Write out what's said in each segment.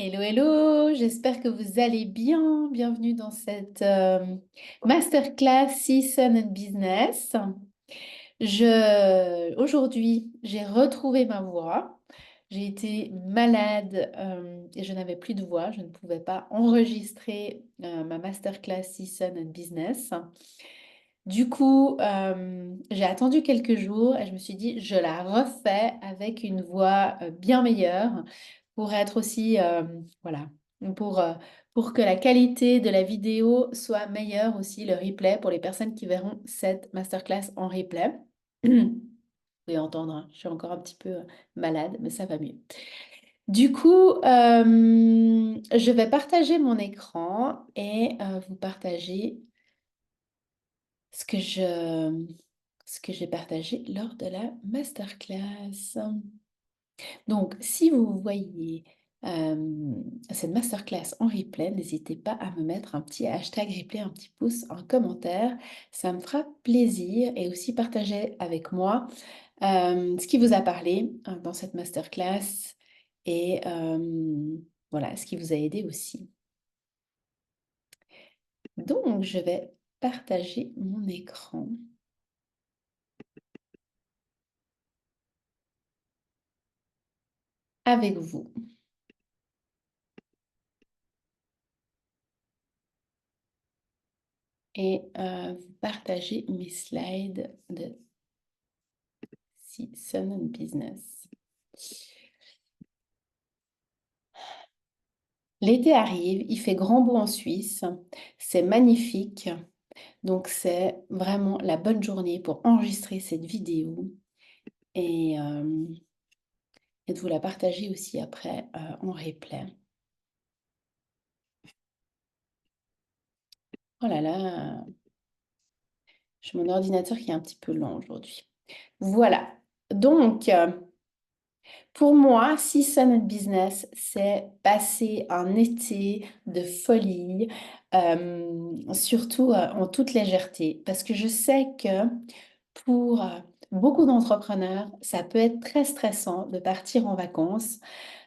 Hello, hello, j'espère que vous allez bien. Bienvenue dans cette masterclass Season and Business. Aujourd'hui, j'ai retrouvé ma voix. J'ai été malade et je n'avais plus de voix. Je ne pouvais pas enregistrer ma masterclass Season and Business. Du coup, j'ai attendu quelques jours et je me suis dit, je la refais avec une voix bien meilleure pour être aussi, voilà, pour, euh, pour que la qualité de la vidéo soit meilleure aussi, le replay, pour les personnes qui verront cette masterclass en replay. Vous pouvez entendre, hein, je suis encore un petit peu malade, mais ça va mieux. Du coup, je vais partager mon écran et vous partager ce que ce que j'ai partagé lors de la masterclass. Donc, si vous voyez cette masterclass en replay, n'hésitez pas à me mettre un petit hashtag replay, un petit pouce en commentaire. Ça me fera plaisir et aussi partager avec moi ce qui vous a parlé dans cette masterclass et voilà, ce qui vous a aidé aussi. Donc, je vais partager mon écran avec vous. Et vous partagez mes slides de Season and Business. L'été arrive, il fait grand beau en Suisse, c'est magnifique, donc c'est vraiment la bonne journée pour enregistrer cette vidéo et, et de vous la partager aussi après en replay. Oh là là, j'ai mon ordinateur qui est un petit peu lent aujourd'hui. Voilà, donc pour moi, Season and Business, c'est passer un été de folie, surtout en toute légèreté, parce que je sais que pour beaucoup d'entrepreneurs, ça peut être très stressant de partir en vacances,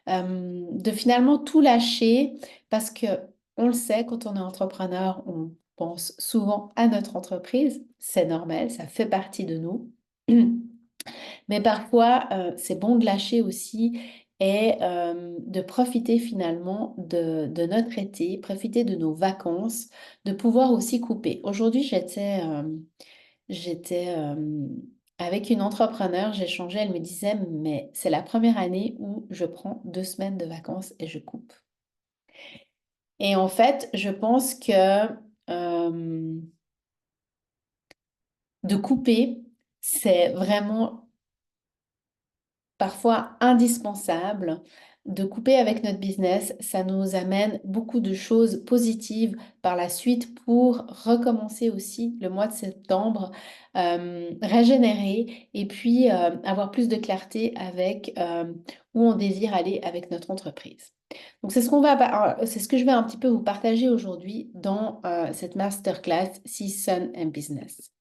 de finalement tout lâcher, parce que on le sait, quand on est entrepreneur, on pense souvent à notre entreprise, c'est normal, ça fait partie de nous. Mais parfois, c'est bon de lâcher aussi et de profiter finalement de notre été, profiter de nos vacances, de pouvoir aussi couper. Aujourd'hui, j'étais avec une entrepreneure, j'échangeais, elle me disait, mais c'est la première année où je prends 2 semaines de vacances et je coupe. Et en fait, je pense que de couper, c'est vraiment parfois indispensable de couper avec notre business. Ça nous amène beaucoup de choses positives par la suite pour recommencer aussi le mois de septembre, régénérer et puis avoir plus de clarté avec où on désire aller avec notre entreprise. Donc c'est ce que je vais un petit peu vous partager aujourd'hui dans cette masterclass Season and Business.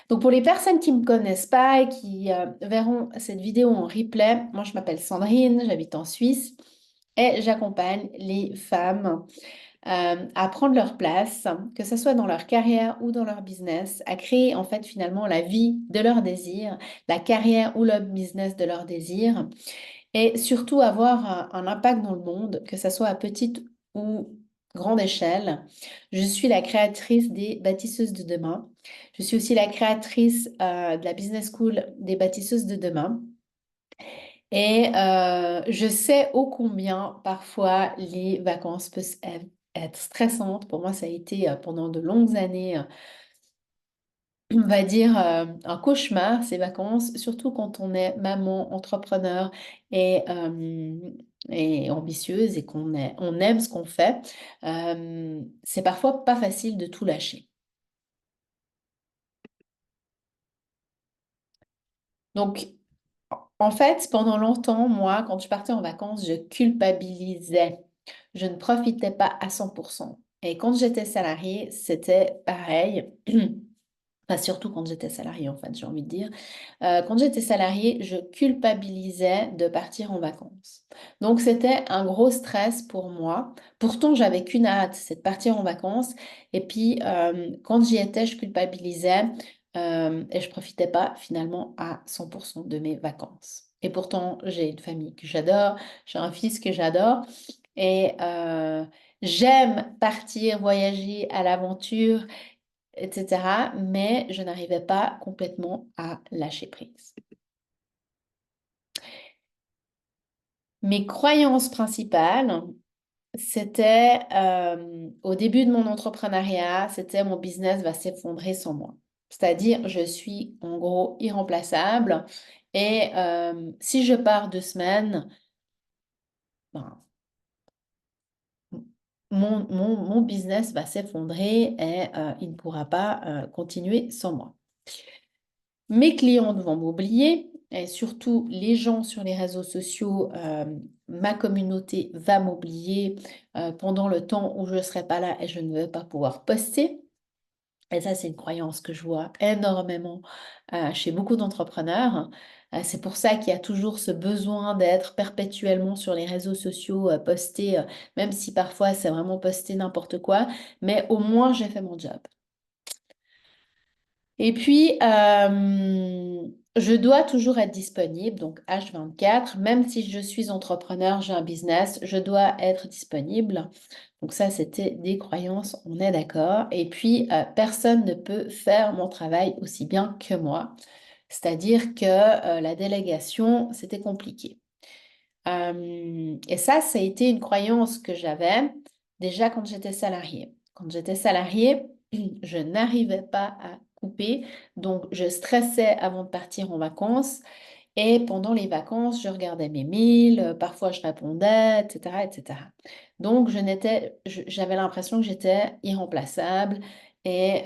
Donc pour les personnes qui ne me connaissent pas et qui verront cette vidéo en replay, moi je m'appelle Sandrine, j'habite en Suisse et j'accompagne les femmes à prendre leur place, que ce soit dans leur carrière ou dans leur business, à créer en fait finalement la vie de leur désir, la carrière ou le business de leur désir et surtout avoir un impact dans le monde, que ce soit à petite ou grande échelle. Je suis la créatrice des bâtisseuses de demain. Je suis aussi la créatrice de la Business School des bâtisseuses de demain. Et je sais ô combien parfois les vacances peuvent être stressantes. Pour moi, ça a été pendant de longues années on va dire, un cauchemar, ces vacances, surtout quand on est maman, entrepreneur et ambitieuse et on aime ce qu'on fait. C'est parfois pas facile de tout lâcher. Donc, en fait, pendant longtemps, moi, quand je partais en vacances, je culpabilisais. Je ne profitais pas à 100%. Et quand j'étais salariée, c'était pareil. Enfin, surtout quand j'étais salariée, en fait, j'ai envie de dire. Quand j'étais salariée, je culpabilisais de partir en vacances. Donc, c'était un gros stress pour moi. Pourtant, j'avais qu'une hâte, c'est de partir en vacances. Et puis, quand j'y étais, je culpabilisais et je profitais pas finalement à 100% de mes vacances. Et pourtant, j'ai une famille que j'adore, j'ai un fils que j'adore et j'aime partir, voyager à l'aventure, etc. Mais je n'arrivais pas complètement à lâcher prise. Mes croyances principales, c'était au début de mon entrepreneuriat, c'était mon business va s'effondrer sans moi. C'est-à-dire, je suis en gros irremplaçable et si je pars 2 semaines, ben, mon business va s'effondrer et il ne pourra pas continuer sans moi. Mes clientes vont m'oublier et surtout les gens sur les réseaux sociaux, ma communauté va m'oublier pendant le temps où je ne serai pas là et je ne vais pas pouvoir poster. Et ça, c'est une croyance que je vois énormément chez beaucoup d'entrepreneurs. C'est pour ça qu'il y a toujours ce besoin d'être perpétuellement sur les réseaux sociaux, posté, même si parfois c'est vraiment posté n'importe quoi, mais au moins j'ai fait mon job. Et puis, je dois toujours être disponible, donc H24, même si je suis entrepreneur, j'ai un business, je dois être disponible. Donc ça, c'était des croyances, on est d'accord. Et puis, personne ne peut faire mon travail aussi bien que moi. C'est-à-dire que la délégation, c'était compliqué. Et ça a été une croyance que j'avais déjà quand j'étais salariée. Quand j'étais salariée, je n'arrivais pas à couper, donc je stressais avant de partir en vacances. Et pendant les vacances, je regardais mes mails, parfois je répondais, etc., etc. Donc j'avais l'impression que j'étais irremplaçable et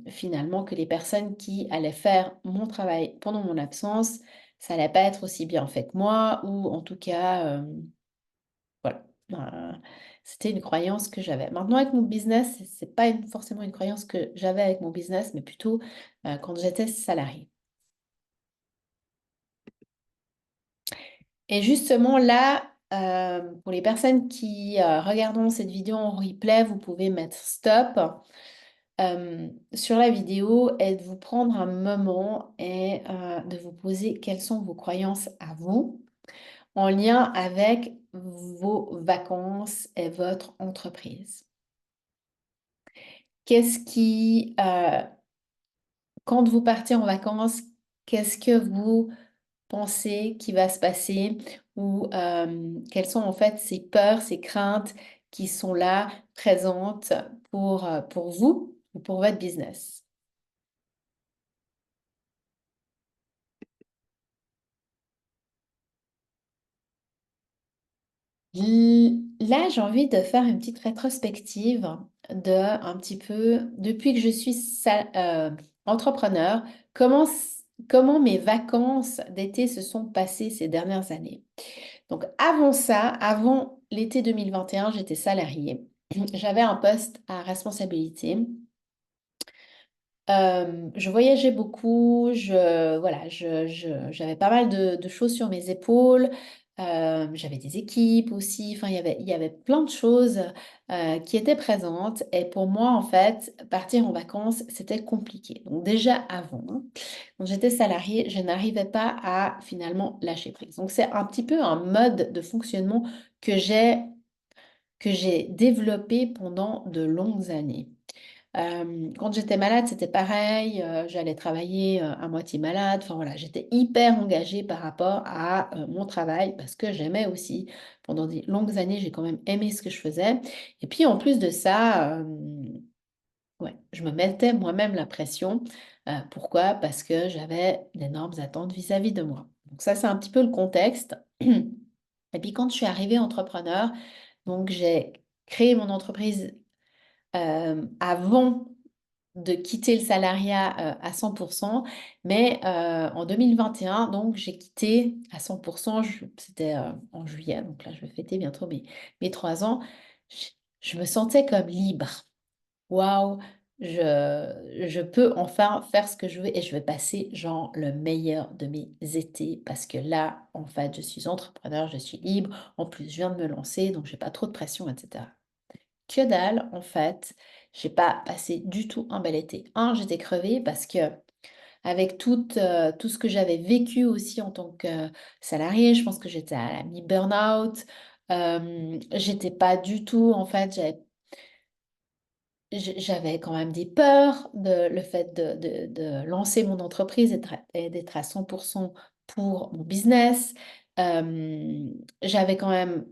finalement que les personnes qui allaient faire mon travail pendant mon absence, ça allait pas être aussi bien fait que moi ou en tout cas, voilà. Euh, C'était une croyance que j'avais. Maintenant, avec mon business, c'est pas forcément une croyance que j'avais avec mon business, mais plutôt quand j'étais salariée. Et justement là, pour les personnes qui regarderont cette vidéo en replay, vous pouvez mettre stop sur la vidéo et de vous prendre un moment et de vous poser quelles sont vos croyances à vous en lien avec vos vacances et votre entreprise. Qu'est-ce qui, quand vous partez en vacances, qu'est-ce que vous pensez qui va se passer ou quelles sont en fait ces peurs, ces craintes qui sont là, présentes pour vous ou pour votre business. Là, j'ai envie de faire une petite rétrospective de un petit peu, depuis que je suis entrepreneur, comment mes vacances d'été se sont passées ces dernières années. Donc avant ça, avant l'été 2021, j'étais salariée. J'avais un poste à responsabilité. Je voyageais beaucoup, j'avais pas mal de choses sur mes épaules. J'avais des équipes aussi. Enfin, il y avait plein de choses qui étaient présentes. Et pour moi, en fait, partir en vacances, c'était compliqué. Donc déjà avant, hein, quand j'étais salariée, je n'arrivais pas à finalement lâcher prise. Donc c'est un petit peu un mode de fonctionnement que j'ai que j'ai développé pendant de longues années. Quand j'étais malade, c'était pareil. J'allais travailler à moitié malade. Enfin voilà, j'étais hyper engagée par rapport à mon travail parce que j'aimais aussi. Pendant des longues années, j'ai quand même aimé ce que je faisais. Et puis en plus de ça, ouais, je me mettais moi-même la pression. Pourquoi? Parce que j'avais d'énormes attentes vis-à-vis de moi. Donc ça, c'est un petit peu le contexte. Et puis quand je suis arrivée entrepreneur, donc j'ai créé mon entreprise avant de quitter le salariat à 100%, mais en 2021, donc j'ai quitté à 100%, c'était en juillet, donc là je vais fêter bientôt mes 3 ans, je, je me sentais comme libre. Waouh, je peux enfin faire ce que je veux et je vais passer genre le meilleur de mes étés parce que là, en fait, je suis entrepreneur, je suis libre. En plus, je viens de me lancer, donc j'ai pas trop de pression, etc. Que dalle, en fait, j'ai pas passé du tout un bel été. J'étais crevée parce que avec tout ce que j'avais vécu aussi en tant que salariée, je pense que j'étais à la mi-burnout. J'étais pas du tout, en fait, j'avais quand même des peurs, le fait de lancer mon entreprise et d'être à 100% pour mon business. J'avais quand même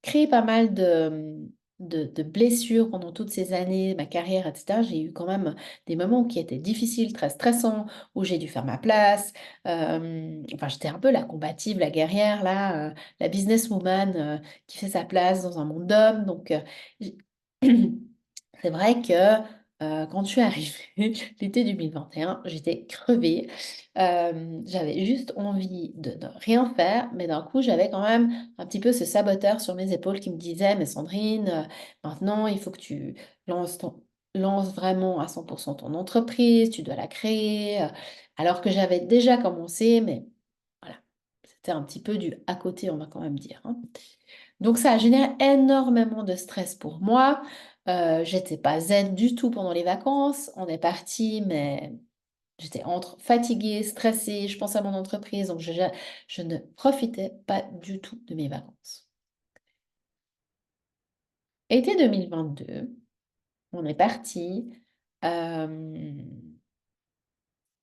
créé pas mal de blessures pendant toutes ces années, ma carrière, etc. J'ai eu quand même des moments qui étaient difficiles, très stressants, où j'ai dû faire ma place. Enfin, j'étais un peu la combative, la guerrière, là, la businesswoman qui fait sa place dans un monde d'hommes. Donc, c'est vrai que quand je suis arrivée l'été 2021, j'étais crevée. J'avais juste envie de rien faire, mais d'un coup, j'avais quand même un petit peu ce saboteur sur mes épaules qui me disait, mais Sandrine, maintenant, il faut que tu lances, lances vraiment à 100% ton entreprise, tu dois la créer. Alors que j'avais déjà commencé, mais voilà, c'était un petit peu du à côté, on va quand même dire, hein. Donc ça a généré énormément de stress pour moi. J'étais pas zen du tout pendant les vacances. On est parti, mais j'étais entre fatiguée, stressée, je pense à mon entreprise, donc je ne profitais pas du tout de mes vacances. Été 2022, on est parti euh,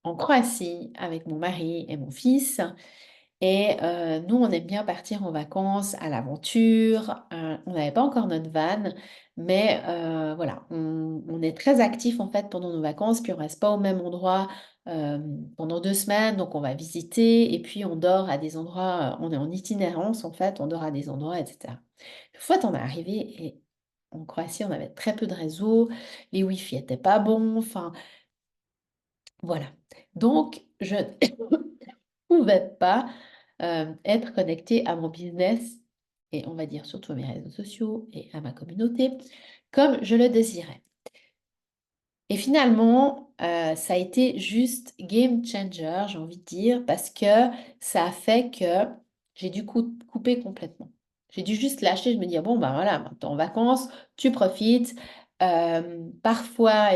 en Croatie avec mon mari et mon fils. Et nous, on aime bien partir en vacances à l'aventure. On n'avait pas encore notre van, mais voilà, on est très actif en fait pendant nos vacances, puis on reste pas au même endroit euh, pendant 2 semaines, donc on va visiter et puis on dort à des endroits, on est en itinérance en fait, on dort à des endroits, etc. Une fois, on est arrivé et en Croatie, on avait très peu de réseau, les Wi-Fi étaient pas bons, enfin voilà. Donc, je pouvais pas être connectée à mon business et on va dire surtout à mes réseaux sociaux et à ma communauté comme je le désirais. Et finalement, ça a été juste game changer, j'ai envie de dire, parce que ça a fait que j'ai dû couper complètement. J'ai dû juste lâcher, je me dis, bon, ben voilà, maintenant en vacances, tu profites. Parfois,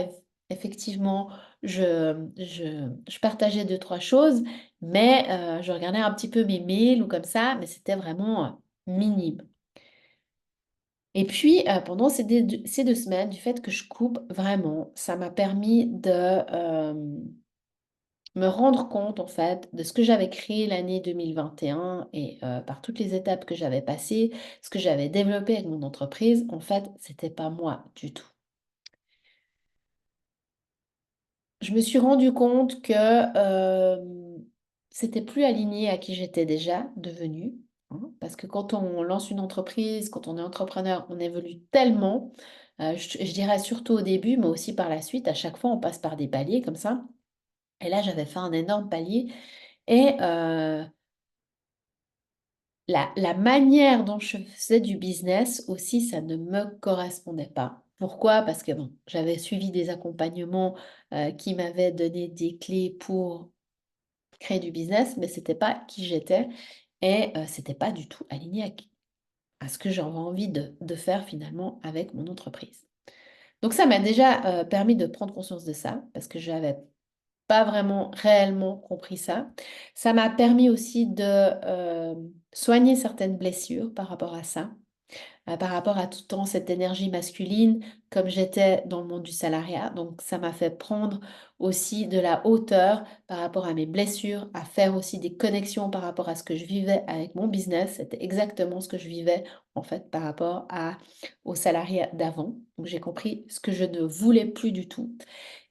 effectivement, je partageais deux, trois choses, mais je regardais un petit peu mes mails ou comme ça, mais c'était vraiment minime. Et puis, pendant ces 2 semaines, du fait que je coupe vraiment, ça m'a permis de me rendre compte, en fait, de ce que j'avais créé l'année 2021 et par toutes les étapes que j'avais passées, ce que j'avais développé avec mon entreprise, en fait, c'était pas moi du tout. Je me suis rendu compte que c'était plus aligné à qui j'étais déjà devenue, hein, parce que quand on lance une entreprise, quand on est entrepreneur, on évolue tellement, je dirais surtout au début, mais aussi par la suite, à chaque fois on passe par des paliers comme ça. Et là, j'avais fait un énorme palier et la manière dont je faisais du business aussi, ça ne me correspondait pas. Pourquoi? Parce que bon, j'avais suivi des accompagnements qui m'avaient donné des clés pour créer du business, mais c'était pas qui j'étais et c'était pas du tout aligné à ce que j'avais envie de faire finalement avec mon entreprise. Donc ça m'a déjà permis de prendre conscience de ça parce que j'avais pas vraiment réellement compris ça. Ça m'a permis aussi de soigner certaines blessures par rapport à ça, par rapport à tout le temps cette énergie masculine, comme j'étais dans le monde du salariat. Donc, ça m'a fait prendre aussi de la hauteur par rapport à mes blessures, à faire aussi des connexions par rapport à ce que je vivais avec mon business. C'était exactement ce que je vivais en fait par rapport au salariat d'avant. Donc, j'ai compris ce que je ne voulais plus du tout.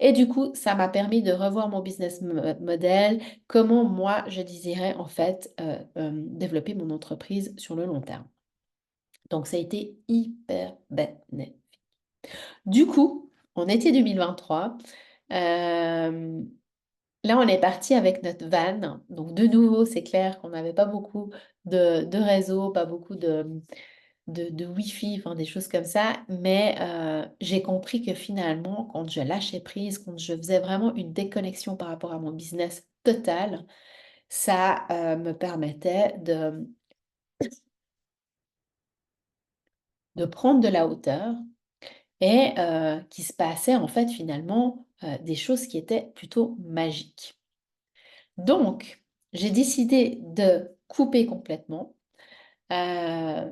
Et du coup, ça m'a permis de revoir mon business model, comment moi, je désirais en fait développer mon entreprise sur le long terme. Donc, ça a été hyper bénéfique. Du coup, en été 2023, euh, là, on est parti avec notre van. Donc, de nouveau, c'est clair qu'on n'avait pas beaucoup de réseau, pas beaucoup de Wi-Fi, enfin des choses comme ça. Mais j'ai compris que finalement, quand je lâchais prise, quand je faisais vraiment une déconnexion par rapport à mon business total, ça me permettait de prendre de la hauteur et qu'il se passait en fait finalement des choses qui étaient plutôt magiques. Donc, j'ai décidé de couper complètement. Euh,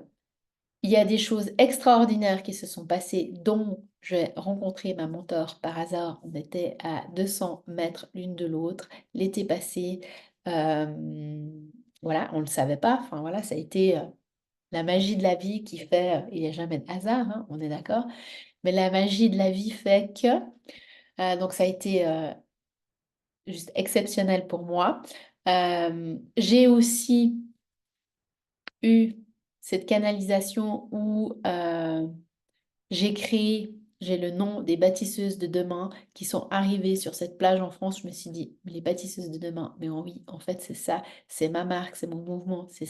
il y a des choses extraordinaires qui se sont passées, dont j'ai rencontré ma mentor par hasard. On était à 200 mètres l'une de l'autre l'été passé. Euh, voilà, on ne le savait pas. Enfin voilà, ça a été la magie de la vie qui fait, il n'y a jamais de hasard, hein, on est d'accord. Mais la magie de la vie fait que, donc ça a été juste exceptionnel pour moi. J'ai aussi eu cette canalisation où j'ai le nom des bâtisseuses de demain qui sont arrivées sur cette plage en France. Je me suis dit, les bâtisseuses de demain, mais oui, en fait, c'est ça, c'est ma marque, c'est mon mouvement, c'est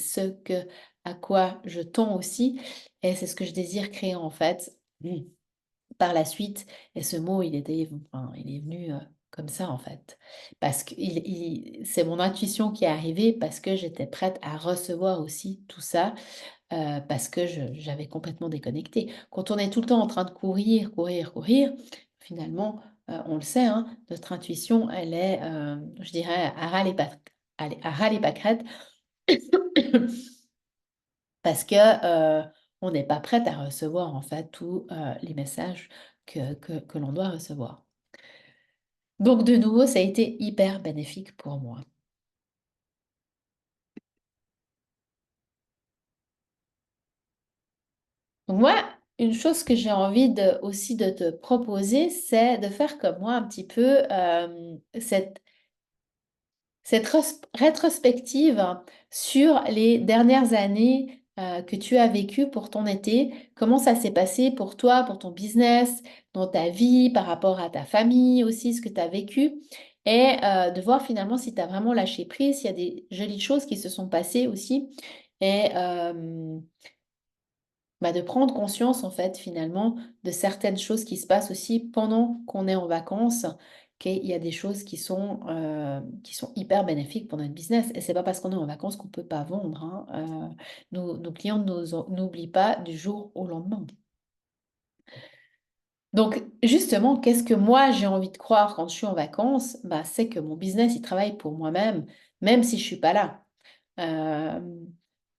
à quoi je tends aussi, et c'est ce que je désire créer en fait. Par la suite, et ce mot, enfin, il est venu comme ça en fait, parce que c'est mon intuition qui est arrivée parce que j'étais prête à recevoir aussi tout ça, parce que j'avais complètement déconnecté. Quand on est tout le temps en train de courir, courir, courir, finalement, on le sait, hein, notre intuition, elle est, je dirais, à ras les à ras les pâquerettes, parce que on n'est pas prête à recevoir en fait tous les messages que l'on doit recevoir. Donc de nouveau, ça a été hyper bénéfique pour moi. Donc moi, une chose que j'ai envie aussi de te proposer, c'est de faire comme moi un petit peu cette rétrospective sur les dernières années que tu as vécues pour ton été, comment ça s'est passé pour toi, pour ton business, dans ta vie, par rapport à ta famille aussi, ce que tu as vécu, et de voir finalement si tu as vraiment lâché prise, s'il y a des jolies choses qui se sont passées aussi, et de prendre conscience en fait finalement de certaines choses qui se passent aussi pendant qu'on est en vacances, qu'il y a des choses qui sont hyper bénéfiques pour notre business. Et c'est pas parce qu'on est en vacances qu'on peut pas vendre, hein. Nos clients n'oublient pas du jour au lendemain. Donc justement, qu'est-ce que moi j'ai envie de croire quand je suis en vacances? Bah, c'est que mon business, il travaille pour moi-même, même si je suis pas là. Euh,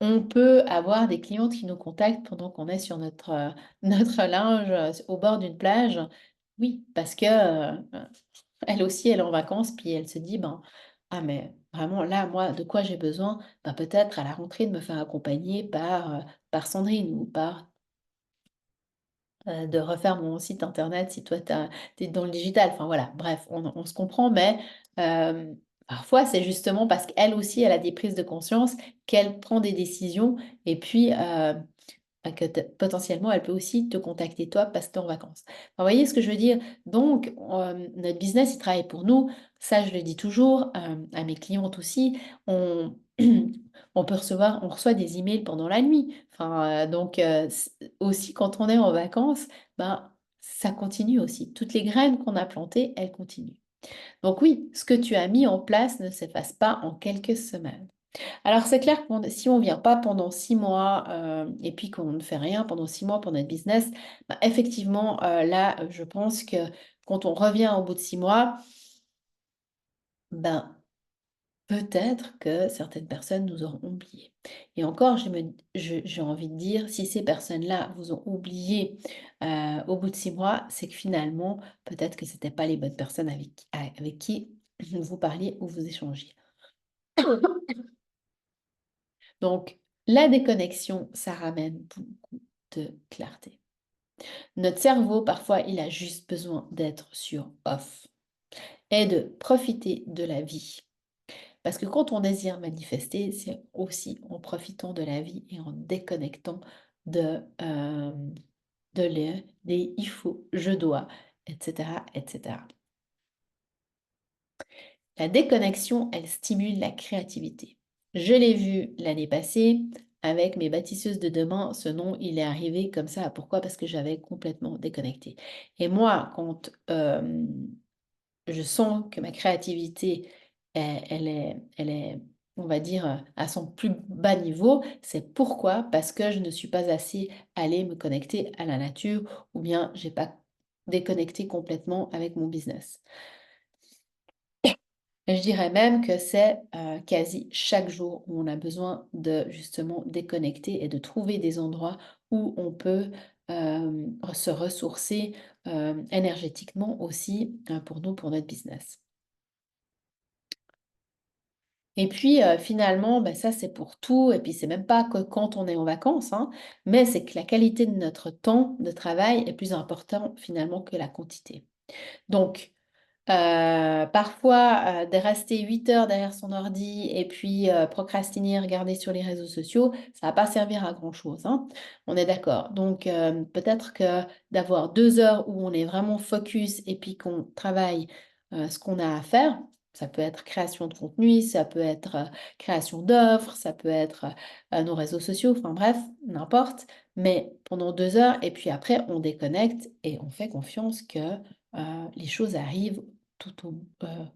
on peut avoir des clientes qui nous contactent pendant qu'on est sur notre linge au bord d'une plage. Oui, parce que elle aussi, elle est en vacances, puis elle se dit, ben, ah mais vraiment là, moi, de quoi j'ai besoin? Ben, peut-être à la rentrée de me faire accompagner par Sandrine ou par de refaire mon site internet si toi, tu es dans le digital. Enfin voilà, bref, on se comprend, mais parfois, c'est justement parce qu'elle aussi, elle a des prises de conscience, qu'elle prend des décisions, et puis que potentiellement, elle peut aussi te contacter toi parce que tu es en vacances. Enfin, vous voyez ce que je veux dire? Donc, notre business, il travaille pour nous. Ça, je le dis toujours à mes clientes aussi. On, on reçoit des emails pendant la nuit. Enfin, donc, aussi, quand on est en vacances, ben, ça continue aussi. Toutes les graines qu'on a plantées, elles continuent. Donc oui, ce que tu as mis en place ne s'efface pas en quelques semaines. Alors c'est clair que si on ne vient pas pendant 6 mois et puis qu'on ne fait rien pendant 6 mois pour notre business, bah, effectivement, là, je pense que quand on revient au bout de 6 mois, ben, peut-être que certaines personnes nous auront oubliés. Et encore, j'ai envie de dire, si ces personnes-là vous ont oublié au bout de 6 mois, c'est que finalement, peut-être que ce n'étaient pas les bonnes personnes avec qui vous parliez ou vous échangiez. Donc, la déconnexion, ça ramène beaucoup de clarté. Notre cerveau, parfois, il a juste besoin d'être sur off et de profiter de la vie. Parce que quand on désire manifester, c'est aussi en profitant de la vie et en déconnectant des il faut, je dois, etc., etc. La déconnexion, elle stimule la créativité. Je l'ai vu l'année passée, avec mes bâtisseuses de demain, ce nom, il est arrivé comme ça. Pourquoi? Parce que j'avais complètement déconnecté. Et moi, quand je sens que ma créativité, elle est, on va dire, à son plus bas niveau, c'est pourquoi? Parce que je ne suis pas assez allée me connecter à la nature ou bien j'ai pas déconnecté complètement avec mon business. Je dirais même que c'est quasi chaque jour où on a besoin de justement déconnecter et de trouver des endroits où on peut se ressourcer énergétiquement aussi pour nous, pour notre business. Et puis finalement, bah, ça c'est pour tout, et puis c'est même pas que quand on est en vacances, hein, mais c'est que la qualité de notre temps de travail est plus importante finalement que la quantité. Donc, parfois, de rester 8 heures derrière son ordi et puis, procrastiner, regarder sur les réseaux sociaux, ça va pas servir à grand-chose, hein. On est d'accord. Donc, peut-être que d'avoir 2 heures où on est vraiment focus et puis qu'on travaille, ce qu'on a à faire, ça peut être création de contenu, ça peut être, création d'offres, ça peut être, nos réseaux sociaux, enfin bref, n'importe. Mais pendant 2 heures et puis après on déconnecte et on fait confiance que, les choses arrivent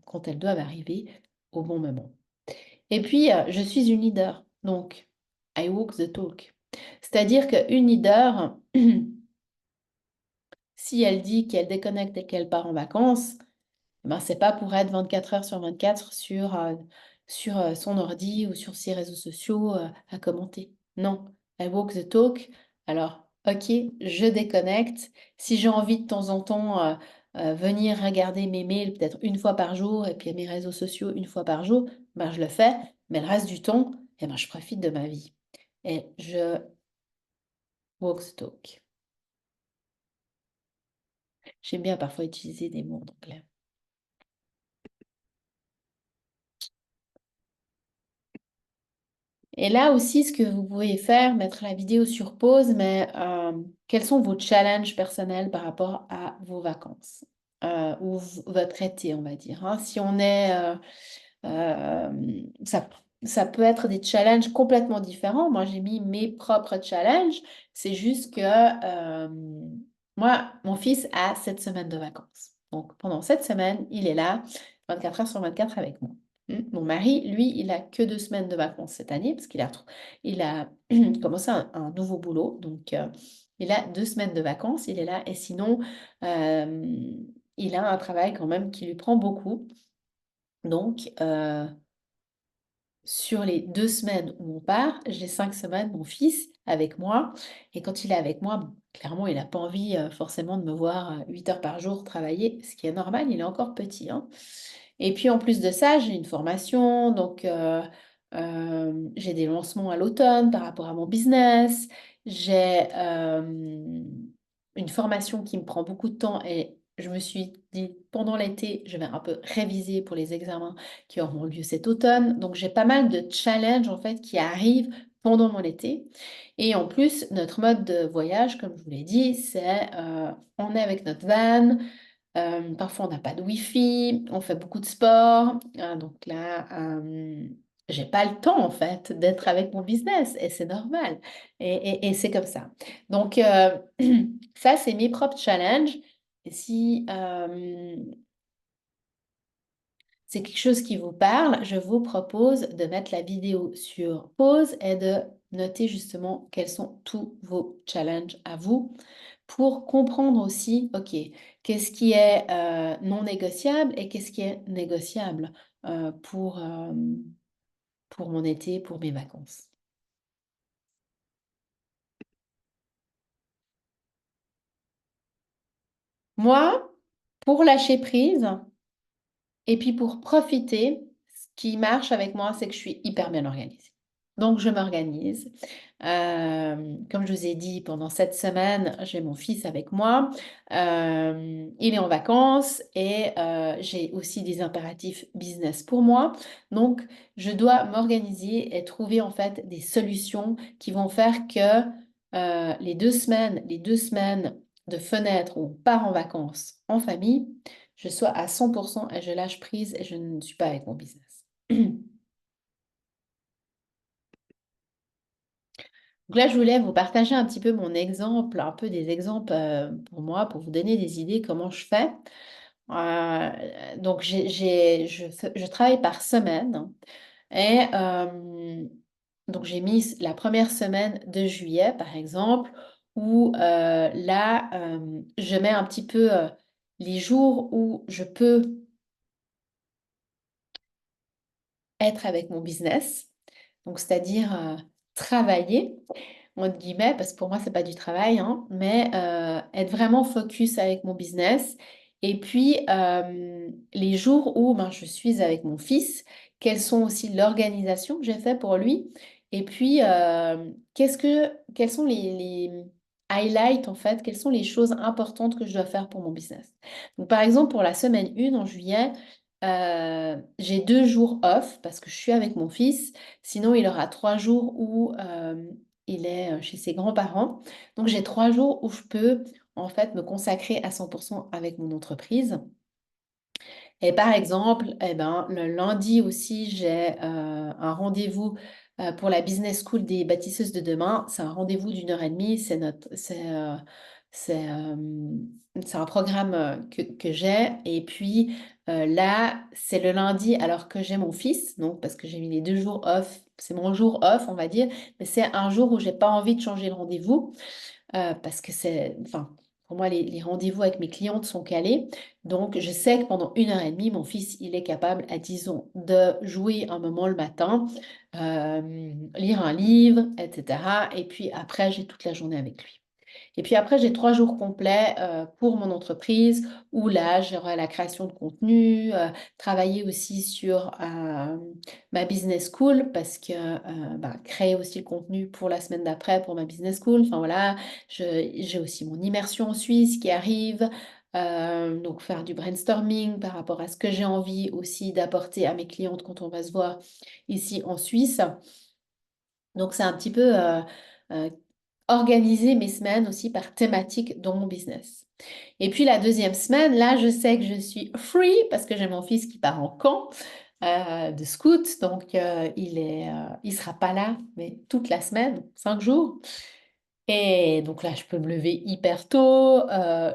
quand elles doivent arriver au bon moment. Et puis, je suis une leader, donc I walk the talk. C'est-à-dire qu'une leader, si elle dit qu'elle déconnecte et qu'elle part en vacances, ben, c'est pas pour être 24 heures sur 24 sur son ordi ou sur ses réseaux sociaux, à commenter. Non, I walk the talk. Alors, OK, je déconnecte. Si j'ai envie de temps en temps, venir regarder mes mails peut-être une fois par jour et puis mes réseaux sociaux une fois par jour, ben, je le fais. Mais le reste du temps, eh ben, je profite de ma vie et je walk the talk. J'aime bien parfois utiliser des mots en anglais. Et là aussi, ce que vous pouvez faire, mettre la vidéo sur pause, mais quels sont vos challenges personnels par rapport à vos vacances ou votre été, on va dire, hein. Si on est, ça, ça peut être des challenges complètement différents. Moi, j'ai mis mes propres challenges. C'est juste que moi, mon fils a 7 semaines de vacances. Donc, pendant 7 semaines, il est là, 24 heures sur 24 avec moi. Mon mari, lui, il a que 2 semaines de vacances cette année parce qu'il a commencé un nouveau boulot. Donc, il a 2 semaines de vacances, il est là. Et sinon, il a un travail quand même qui lui prend beaucoup. Donc, sur les 2 semaines où on part, j'ai 5 semaines, mon fils avec moi. Et quand il est avec moi, bon, clairement, il n'a pas envie forcément de me voir 8 heures par jour travailler, ce qui est normal, il est encore petit, hein. Et puis en plus de ça, j'ai une formation, donc j'ai des lancements à l'automne par rapport à mon business. J'ai une formation qui me prend beaucoup de temps et je me suis dit pendant l'été, je vais un peu réviser pour les examens qui auront lieu cet automne. Donc j'ai pas mal de challenges en fait qui arrivent pendant mon été. Et en plus, notre mode de voyage, comme je vous l'ai dit, c'est on est avec notre van. Parfois, on n'a pas de Wi-Fi, on fait beaucoup de sport. Donc là, j'ai pas le temps, en fait, d'être avec mon business et c'est normal et c'est comme ça. Donc ça, c'est mes propres challenges et si, c'est quelque chose qui vous parle, je vous propose de mettre la vidéo sur pause et de noter justement quels sont tous vos challenges à vous pour comprendre aussi, OK, qu'est-ce qui est non négociable et qu'est-ce qui est négociable euh, pour, euh, pour mon été, pour mes vacances. Moi, pour lâcher prise, et puis pour profiter, ce qui marche avec moi, c'est que je suis hyper bien organisée. Donc je m'organise. Comme je vous ai dit, pendant cette semaine, j'ai mon fils avec moi. Il est en vacances et j'ai aussi des impératifs business pour moi. Donc je dois m'organiser et trouver en fait des solutions qui vont faire que les deux semaines de fenêtre où on part en vacances en famille, je sois à 100% et je lâche prise et je ne suis pas avec mon business. Donc là, je voulais vous partager un petit peu mon exemple, un peu des exemples pour moi, pour vous donner des idées comment je fais. Donc, je travaille par semaine et donc j'ai mis la première semaine de juillet, par exemple, où là, je mets un petit peu les jours où je peux être avec mon business, donc c'est-à-dire travailler, entre guillemets, parce que pour moi, c'est pas du travail, hein, mais être vraiment focus avec mon business. Et puis, les jours où ben, je suis avec mon fils, quelles sont aussi l'organisation que j'ai fait pour lui. Et puis, quels sont les highlights, en fait, quelles sont les choses importantes que je dois faire pour mon business. Donc, par exemple, pour la semaine 1 en juillet, j'ai 2 jours off parce que je suis avec mon fils. Sinon, il aura 3 jours où il est chez ses grands-parents. Donc, j'ai 3 jours où je peux en fait me consacrer à 100% avec mon entreprise. Et par exemple, eh ben, le lundi aussi, j'ai un rendez-vous pour la Business School des bâtisseuses de demain. C'est un rendez-vous d'1 heure et demie. C'est, euh, c'est un programme que j'ai. Et puis là, c'est le lundi alors que j'ai mon fils. Donc, parce que j'ai mis les 2 jours off. C'est mon jour off, on va dire. Mais c'est un jour où j'ai pas envie de changer le rendez-vous parce que enfin, pour moi, les rendez-vous avec mes clientes sont calés. Donc, je sais que pendant 1 heure et demie, mon fils, il est capable, disons, de jouer un moment le matin, lire un livre, etc. Et puis après, j'ai toute la journée avec lui. Et puis après, j'ai 3 jours complets pour mon entreprise où là, j'aurai la création de contenu, travailler aussi sur ma business school parce que créer aussi le contenu pour la semaine d'après pour ma business school. Enfin voilà, j'ai aussi mon immersion en Suisse qui arrive. Donc faire du brainstorming par rapport à ce que j'ai envie aussi d'apporter à mes clientes quand on va se voir ici en Suisse. Donc c'est un petit peu euh, organiser mes semaines aussi par thématique dans mon business. Et puis la deuxième semaine, là, je sais que je suis free parce que j'ai mon fils qui part en camp de scout, donc il sera pas là, mais toute la semaine, 5 jours. Et donc là, je peux me lever hyper tôt,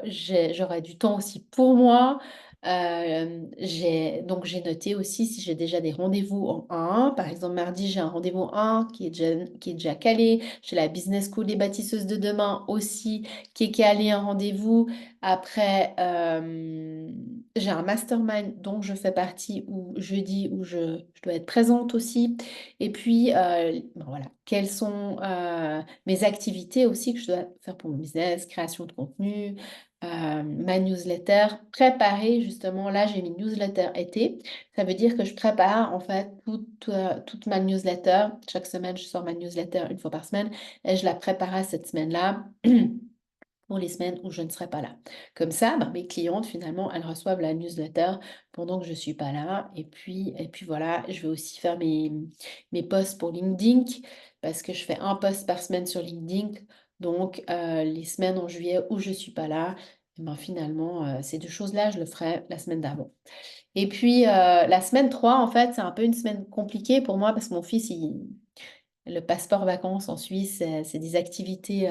j'aurai du temps aussi pour moi. Donc j'ai noté aussi si j'ai déjà des rendez-vous en 1. Par exemple, mardi, j'ai un rendez-vous 1 qui est déjà calé. J'ai la business school des bâtisseuses de demain aussi qui est calé un rendez-vous. Après, j'ai un mastermind dont je fais partie où jeudi où je dois être présente aussi. Et puis, bon, voilà, quelles sont mes activités aussi que je dois faire pour mon business, création de contenu, ma newsletter, préparer justement, là j'ai mis newsletter été, ça veut dire que je prépare en fait toute ma newsletter, chaque semaine je sors ma newsletter 1 fois par semaine et je la prépare cette semaine-là. Pour les semaines où je ne serai pas là. Comme ça, mes clientes, finalement, elles reçoivent la newsletter pendant que je ne suis pas là. Et puis voilà, je vais aussi faire mes posts pour LinkedIn parce que je fais un post par semaine sur LinkedIn. Donc, les semaines en juillet où je ne suis pas là, finalement, ces 2 choses-là, je le ferai la semaine d'avant. Et puis, la semaine 3 en fait, c'est un peu une semaine compliquée pour moi parce que mon fils, le passeport vacances en Suisse, c'est des activités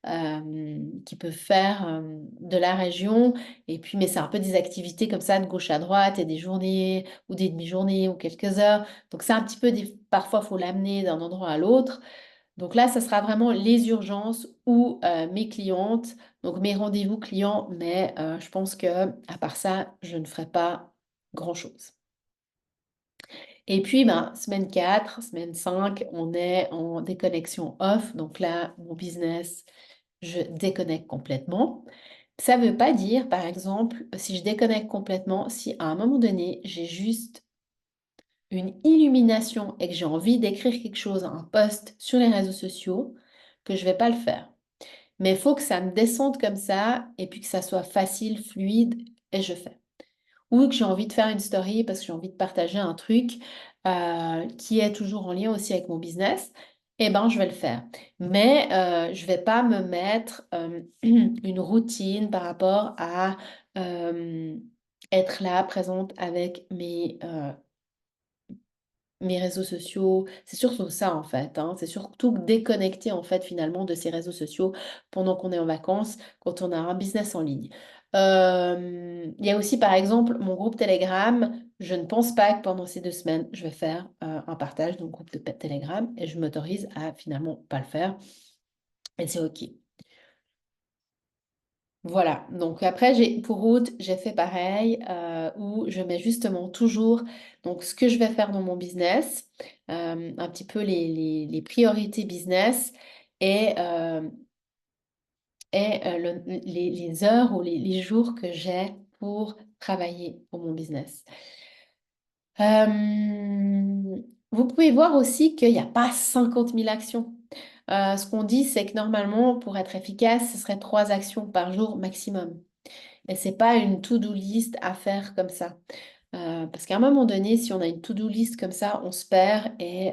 qu'ils peuvent faire de la région. Et puis, mais c'est un peu des activités comme ça de gauche à droite et des journées ou des demi-journées ou quelques heures. Donc, c'est un petit peu, parfois, il faut l'amener d'un endroit à l'autre. Donc là, ça sera vraiment les urgences ou mes clientes, donc mes rendez-vous clients. Mais je pense que à part ça, je ne ferai pas grand-chose. Et puis, semaine 4, semaine 5, on est en déconnexion off. Donc là, mon business, je déconnecte complètement. Ça ne veut pas dire, par exemple, si je déconnecte complètement, si à un moment donné, j'ai juste une illumination et que j'ai envie d'écrire quelque chose, un post sur les réseaux sociaux, que je ne vais pas le faire. Mais il faut que ça me descende comme ça et puis que ça soit facile, fluide et je fais. Ou que j'ai envie de faire une story parce que j'ai envie de partager un truc qui est toujours en lien aussi avec mon business, eh ben, je vais le faire. Mais je ne vais pas me mettre une routine par rapport à être là, présente avec mes réseaux sociaux. C'est surtout ça en fait, hein. C'est surtout déconnecter en fait finalement de ces réseaux sociaux pendant qu'on est en vacances, quand on a un business en ligne. Il y a aussi par exemple mon groupe Telegram. Je ne pense pas que pendant ces 2 semaines, je vais faire un partage dans le groupe de Telegram et je m'autorise à finalement pas le faire. Et c'est OK. Voilà, donc après, pour août, j'ai fait pareil, où je mets justement toujours donc, ce que je vais faire dans mon business, un petit peu les priorités business et, les heures ou les jours que j'ai pour travailler pour mon business. Vous pouvez voir aussi qu'il n'y a pas 50 000 actions. Ce qu'on dit, c'est que normalement, pour être efficace, ce serait 3 actions par jour maximum. Et c'est pas une to-do list à faire comme ça. Parce qu'à un moment donné, si on a une to-do list comme ça, on se perd et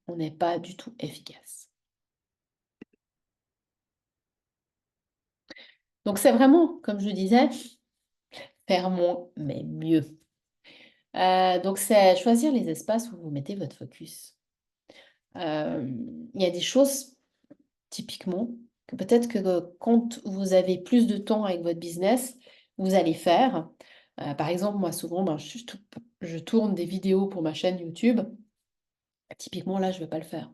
on n'est pas du tout efficace. Donc c'est vraiment, comme je disais, faire moins, mais mieux. Donc c'est choisir les espaces où vous mettez votre focus. Il y a des choses, typiquement, que peut-être que quand vous avez plus de temps avec votre business, vous allez faire. Par exemple, moi, souvent, ben, je tourne des vidéos pour ma chaîne YouTube. Typiquement, là, je ne vais pas le faire.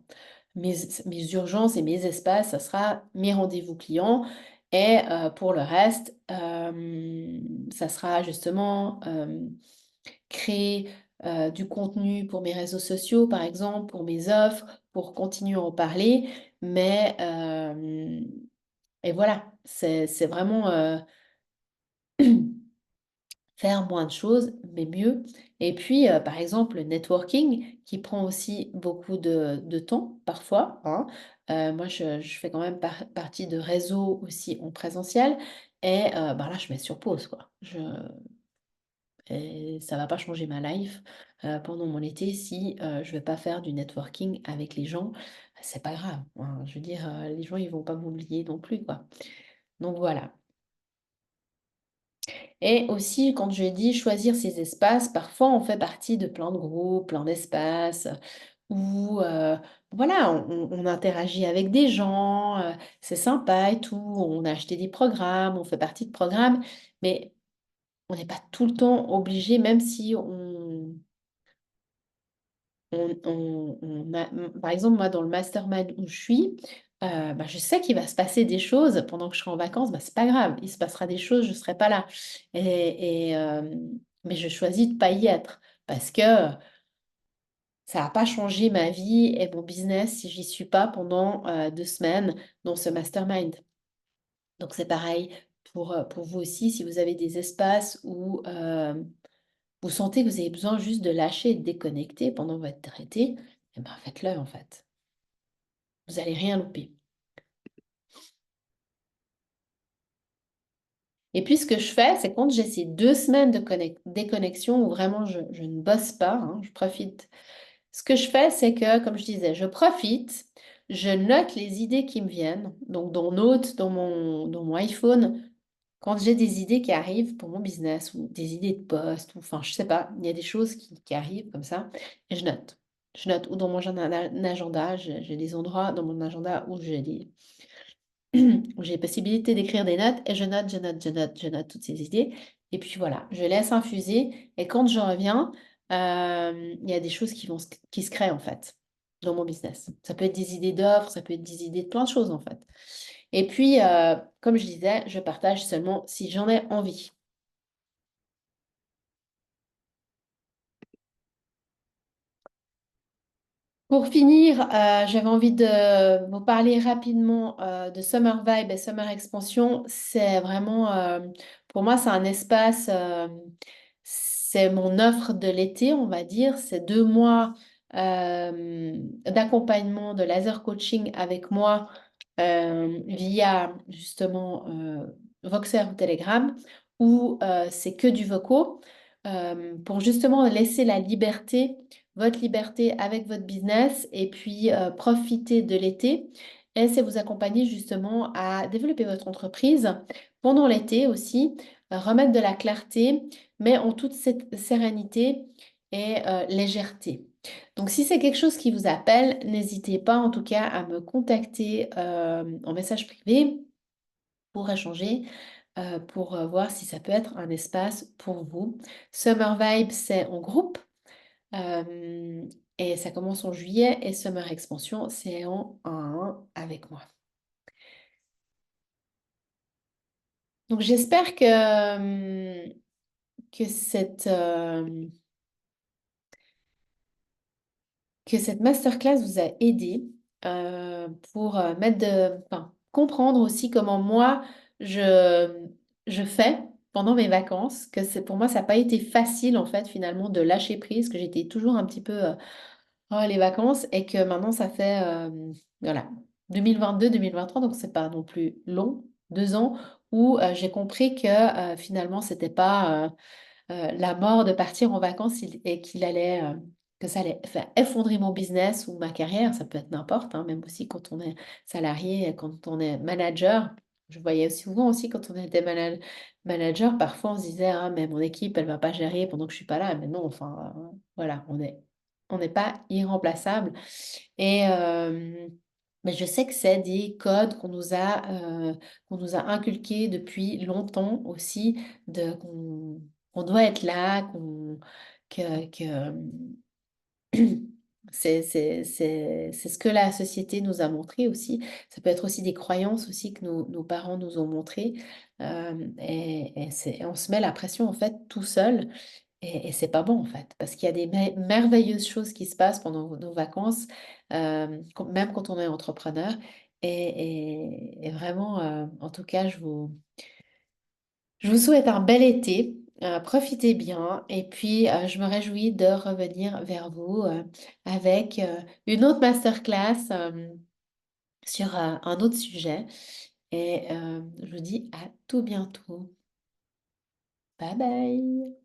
Mes urgences et mes espaces, ça sera mes rendez-vous clients. Et pour le reste, ça sera justement créer du contenu pour mes réseaux sociaux, par exemple, pour mes offres, pour continuer à en parler. Mais, et voilà, c'est vraiment faire moins de choses, mais mieux. Et puis, par exemple, le networking qui prend aussi beaucoup de temps parfois, hein. Moi, je fais quand même partie de réseaux aussi en présentiel et ben là, je mets sur pause, quoi. Et ça va pas changer ma life pendant mon été si je vais pas faire du networking avec les gens. C'est pas grave, hein. Je veux dire, les gens, ils vont pas m'oublier non plus, quoi. Donc voilà. Et aussi, quand je dis choisir ses espaces, parfois on fait partie de plein de groupes, plein d'espaces, où voilà, on interagit avec des gens, c'est sympa et tout, on a acheté des programmes, on fait partie de programmes, mais on n'est pas tout le temps obligé, même si par exemple, moi, dans le mastermind où je suis, bah, je sais qu'il va se passer des choses pendant que je serai en vacances, bah, c'est pas grave, il se passera des choses, je ne serai pas là. Mais je choisis de ne pas y être parce que ça va pas changer ma vie et mon business si j'y suis pas pendant 2 semaines dans ce mastermind. Donc c'est pareil pour vous aussi, si vous avez des espaces où vous sentez que vous avez besoin juste de lâcher et de déconnecter pendant votre été, eh ben faites-le en fait. Vous allez rien louper. Et puis ce que je fais, c'est quand j'ai ces 2 semaines de déconnexion où vraiment je ne bosse pas, hein, je profite. Ce que je fais, c'est que, comme je disais, je profite, je note les idées qui me viennent, donc dans Note, dans mon iPhone, quand j'ai des idées qui arrivent pour mon business ou des idées de poste, ou enfin, je sais pas, il y a des choses qui arrivent comme ça, et je note. Je note ou dans mon agenda, j'ai des endroits dans mon agenda où j'ai où j'ai possibilité d'écrire des notes et je note, je note, je note, je note toutes ces idées. Et puis voilà, je laisse infuser et quand je reviens, il y a des choses qui se créent en fait dans mon business. Ça peut être des idées d'offres, ça peut être des idées de plein de choses en fait. Et puis, comme je disais, je partage seulement si j'en ai envie. Pour finir, j'avais envie de vous parler rapidement de Summer Vibe et Summer Expansion. C'est vraiment, pour moi, c'est un espace, c'est mon offre de l'été, on va dire. C'est 2 mois d'accompagnement de laser coaching avec moi via justement Voxer ou Telegram, où c'est que du vocaux, pour justement laisser la liberté, votre liberté avec votre business et puis profiter de l'été. Et c'est vous accompagner justement à développer votre entreprise pendant l'été aussi, remettre de la clarté, mais en toute cette sérénité et légèreté. Donc, si c'est quelque chose qui vous appelle, n'hésitez pas en tout cas à me contacter en message privé pour échanger, pour voir si ça peut être un espace pour vous. Summer Vibe, c'est en groupe et ça commence en juillet et Summer Expansion, c'est en 1 avec moi. Donc, j'espère que cette masterclass vous a aidé pour enfin, comprendre aussi comment moi je fais pendant mes vacances, que c'est pour moi ça n'a pas été facile en fait finalement de lâcher prise, que j'étais toujours un petit peu oh, les vacances et que maintenant ça fait voilà 2022-2023 donc c'est pas non plus long, 2 ans où j'ai compris que finalement c'était pas la mort de partir en vacances et que ça allait faire effondrer mon business ou ma carrière, ça peut être n'importe, hein, même aussi quand on est salarié, quand on est manager. Je voyais souvent aussi quand on était manager, parfois on se disait, ah, mais mon équipe, elle va pas gérer pendant que je suis pas là. Mais non, enfin, voilà, on n'est pas irremplaçable. Et mais je sais que c'est des codes qu'on nous a inculqués depuis longtemps aussi, qu'on doit être là, que c'est ce que la société nous a montré aussi. Ça peut être aussi des croyances aussi que nos parents nous ont montrées. On se met la pression en fait tout seul. Et c'est pas bon en fait, parce qu'il y a des merveilleuses choses qui se passent pendant nos vacances, même quand on est entrepreneur. Et vraiment, en tout cas, je vous souhaite un bel été. Profitez bien. Et puis, je me réjouis de revenir vers vous avec une autre masterclass sur un autre sujet. Et je vous dis à tout bientôt. Bye bye.